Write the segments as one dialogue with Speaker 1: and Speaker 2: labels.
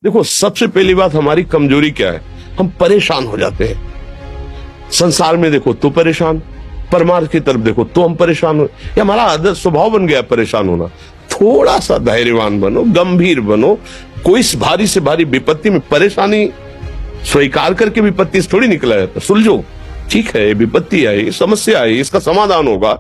Speaker 1: देखो, सबसे पहली बात, हमारी कमजोरी क्या है? हम परेशान हो जाते हैं। संसार में देखो तो परेशान, परमार्थ की तरफ देखो तो हम परेशान हो, ये हमारा आदत स्वभाव बन गया परेशान होना। थोड़ा सा धैर्यवान बनो, गंभीर बनो। कोई भारी से भारी विपत्ति में परेशानी स्वीकार करके विपत्ति से थोड़ी निकला जाता। सुलझो, ठीक है, विपत्ति आई, समस्या आई, इसका समाधान होगा।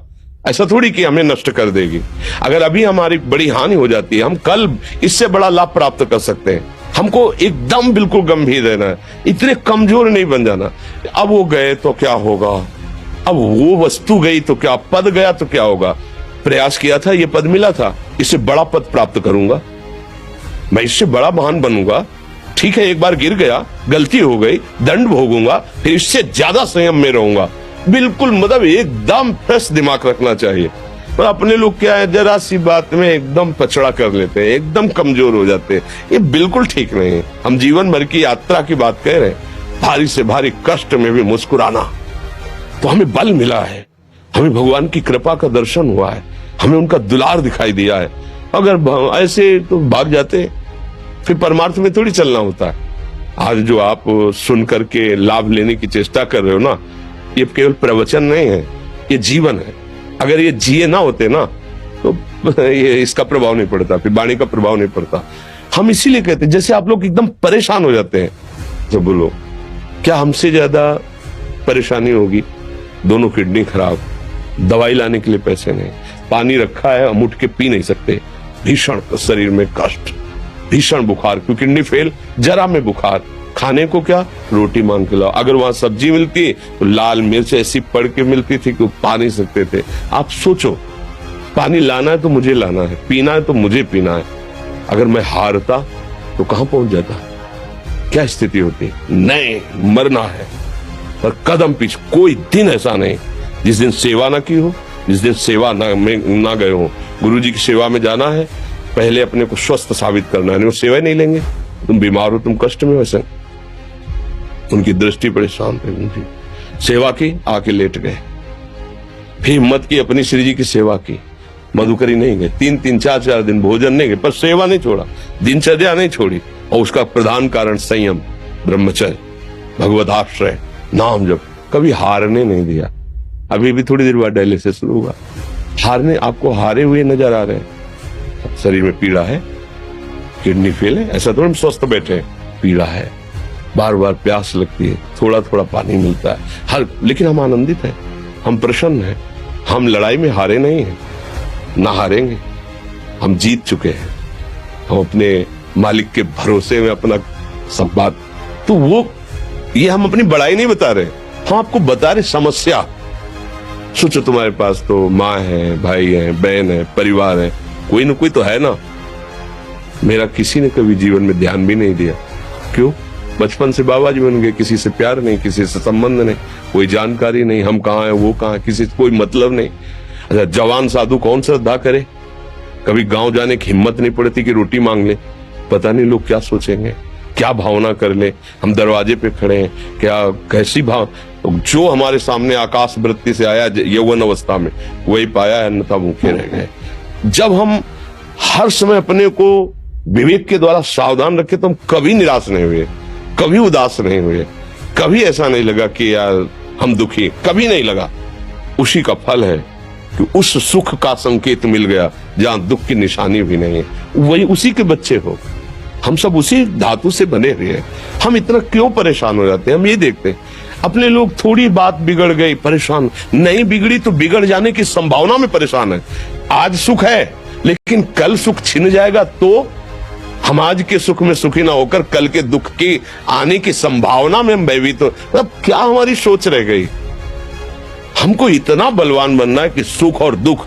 Speaker 1: ऐसा थोड़ी कि हमें नष्ट कर देगी। अगर अभी हमारी बड़ी हानि हो जाती है, हम कल इससे बड़ा लाभ प्राप्त कर सकते हैं। हमको एकदम बिल्कुल गंभीर रहना है, इतने कमजोर नहीं बन जाना। अब वो गए तो क्या होगा, अब वो वस्तु गई तो क्या, पद गया तो क्या होगा। प्रयास किया था, ये पद मिला था, इससे बड़ा पद प्राप्त करूंगा, मैं इससे बड़ा महान बनूंगा। ठीक है, एक बार गिर गया, गलती हो गई, दंड भोगूंगा, फिर इससे ज्यादा संयम में रहूंगा। बिल्कुल, मतलब एकदम फ्रेश दिमाग रखना चाहिए। पर अपने लोग क्या है, जरा सी बात में एकदम पछड़ा कर लेते हैं, एकदम कमजोर हो जाते हैं। ये बिल्कुल ठीक नहीं है। हम जीवन भर की यात्रा की बात कह रहे हैं, भारी से भारी कष्ट में भी मुस्कुराना, तो हमें बल मिला है, हमें भगवान की कृपा का दर्शन हुआ है, हमें उनका दुलार दिखाई दिया है। अगर ऐसे तो भाग जाते, फिर परमार्थ में थोड़ी चलना होता है। आज जो आप सुन करके लाभ लेने की चेष्टा कर रहे हो ना, ये केवल प्रवचन नहीं है, ये जीवन है। अगर ये जिए ना होते ना, तो ये इसका प्रभाव नहीं पड़ता, फिर वाणी का प्रभाव नहीं पड़ता। हम इसीलिए कहते हैं, जैसे आप लोग एकदम परेशान हो जाते हैं, तो बोलो क्या हमसे ज्यादा परेशानी होगी? दोनों किडनी खराब, दवाई लाने के लिए पैसे नहीं, पानी रखा है, हम उठ के पी नहीं सकते, भीषण शरीर में कष्ट, भीषण बुखार, क्योंकि किडनी फेल, जरा में बुखार, खाने को क्या, रोटी मांग के लाओ। अगर वहां सब्जी मिलती तो लाल मिर्च ऐसी पड़ के मिलती थी कि पा नहीं सकते थे। आप सोचो, पानी लाना है तो मुझे लाना है, पीना है तो मुझे पीना है। अगर मैं हारता तो कहां पहुंच जाता, क्या स्थिति होती? नहीं, मरना है, पर कदम पीछे। कोई दिन ऐसा नहीं जिस दिन सेवा ना की हो, जिस दिन सेवा ना गए हो। गुरु जी की सेवा में जाना है, पहले अपने को स्वस्थ साबित करना है, नहीं वो सेवा नहीं लेंगे। तुम बीमार हो, तुम कष्ट में, वैसे उनकी दृष्टि बड़ी शांत है, उनकी सेवा की, आके लेट गए। फिर हिम्मत की, अपनी श्री जी की सेवा की, मधुकरी नहीं गए, 3-3, 4-4 दिन भोजन नहीं गए, पर सेवा नहीं छोड़ा, दिनचर्या नहीं छोड़ी। और उसका प्रधान कारण संयम, ब्रह्मचर्य, भगवत आश्रय, नाम जप, कभी हारने नहीं दिया। अभी भी थोड़ी देर बाद डायलिसिस शुरू हुआ, हारने, आपको हारे हुए नजर आ रहे हैं। शरीर में पीड़ा है, किडनी फेल है, ऐसा तो हम स्वस्थ बैठे हैं, पीड़ा है, बार बार प्यास लगती है, थोड़ा थोड़ा पानी मिलता है, हर, लेकिन हम आनंदित हैं, हम प्रसन्न हैं, हम लड़ाई में हारे नहीं हैं, ना हारेंगे, हम जीत चुके हैं। हम अपने मालिक के भरोसे में अपना सब बात, तो वो, ये हम अपनी बड़ाई नहीं बता रहे, हम आपको बता रहे समस्या। सोचो, तुम्हारे पास तो माँ है, भाई है, बहन है, परिवार है, कोई ना कोई तो है ना। मेरा किसी ने कभी जीवन में ध्यान भी नहीं दिया, क्यों? बचपन से बाबा जी बन गए, किसी से प्यार नहीं, किसी से संबंध नहीं, कोई जानकारी नहीं, हम कहाँ हैं, वो कहाँ है, किसी से कोई मतलब नहीं। अच्छा, जवान साधु कौन श्रद्धा करे? कभी गांव जाने की हिम्मत नहीं पड़ती कि रोटी मांग ले, पता नहीं लोग क्या सोचेंगे, क्या भावना कर ले। हम दरवाजे पे खड़े हैं, क्या कैसी भाव, जो हमारे सामने आकाश वृत्ति से आया यौवन अवस्था में, वही पाया, अन्यथा भूखे रह गए। जब हम हर समय अपने को विवेक के द्वारा सावधान रखे, तो हम कभी निराश नहीं हुए, कभी उदास नहीं हुए, कभी ऐसा नहीं लगा कि यार हम दुखी, कभी नहीं लगा। उसी का फल है कि उस सुख का संकेत मिल गया जहां दुख की निशानी भी नहीं है, वही उसी के बच्चे हो। हम सब उसी धातु से बने हुए हैं। हम इतना क्यों परेशान हो जाते हैं? हम ये देखते हैं, अपने लोग थोड़ी बात बिगड़ गई परेशान, नहीं बिगड़ी तो बिगड़ जाने की संभावना में परेशान है। आज सुख है, लेकिन कल सुख छिन जाएगा, तो हम आज के सुख में सुखी ना होकर कल के दुख की आने की संभावना में हम भयभीत हो। मतलब क्या हमारी सोच रह गई? हमको इतना बलवान बनना है कि सुख और दुख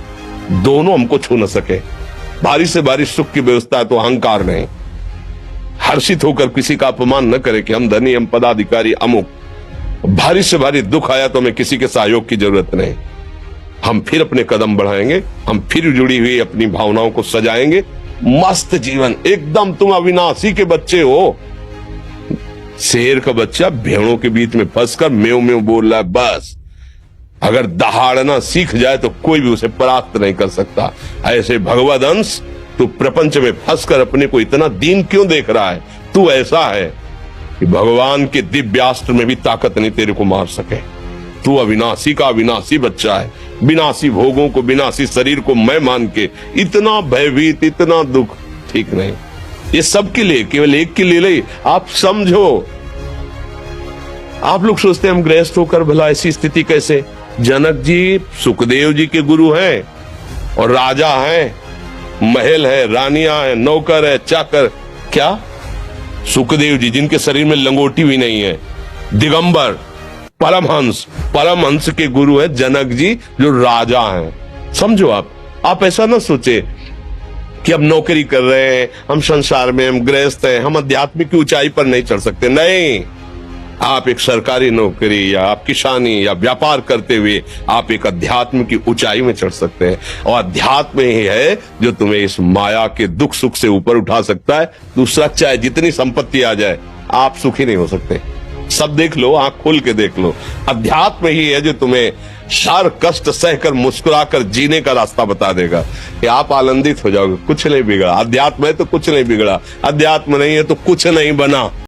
Speaker 1: दोनों हमको छू न सके। भारी से भारी सुख की व्यवस्था है तो अहंकार नहीं, हर्षित होकर किसी का अपमान न करे कि हम धनी, हम पदाधिकारी, अमुक। भारी से भारी दुख आया तो हमें किसी के सहयोग की जरूरत नहीं, हम फिर अपने कदम बढ़ाएंगे, हम फिर जुड़ी हुई अपनी भावनाओं को सजाएंगे। मस्त जीवन, एकदम तुम अविनाशी के बच्चे हो। शेर का बच्चा भेड़ों के बीच में फंसकर म्यों म्यों बोल रहा है, बस अगर दहाड़ना सीख जाए तो कोई भी उसे परास्त नहीं कर सकता। ऐसे भगवद अंश, तू प्रपंच में फंसकर अपने को इतना दीन क्यों देख रहा है? तू ऐसा है कि भगवान के दिव्यास्त्र में भी ताकत नहीं तेरे को मार सके। तू अविनाशी का अविनाशी बच्चा है, विनाशी भोगों को, विनाशी शरीर को मैं मान के इतना भयभीत, इतना दुख ठीक नहीं। ये सबके लिए, केवल एक के लिए नहीं। आप समझो, आप लोग सोचते हैं हम गृहस्थ होकर भला ऐसी स्थिति कैसे। जनक जी सुखदेव जी के गुरु हैं और राजा हैं, महल है, रानियां हैं, नौकर है, चाकर। क्या सुखदेव जी जिनके शरीर में लंगोटी भी नहीं है, दिगंबर, परमहंस के गुरु है जनक जी जो राजा हैं। समझो आप ऐसा ना सोचे कि अब नौकरी कर रहे हैं, हम संसार में, हम गृहस्थ हैं, हम आध्यात्मिक की ऊंचाई पर नहीं चढ़ सकते। नहीं, आप एक सरकारी नौकरी या आप किसानी या व्यापार करते हुए आप एक अध्यात्म की ऊंचाई में चढ़ सकते हैं। और अध्यात्म ही है जो तुम्हें इस माया के दुख सुख से ऊपर उठा सकता है। दूसरा, चाहे जितनी संपत्ति आ जाए, आप सुखी नहीं हो सकते। सब देख लो, आंख खोल के देख लो। अध्यात्म ही है जो तुम्हें सार कष्ट सहकर मुस्कुराकर जीने का रास्ता बता देगा कि आप आनंदित हो जाओगे। कुछ नहीं बिगड़ा, अध्यात्म है तो कुछ नहीं बिगड़ा, अध्यात्म नहीं है तो कुछ नहीं बना।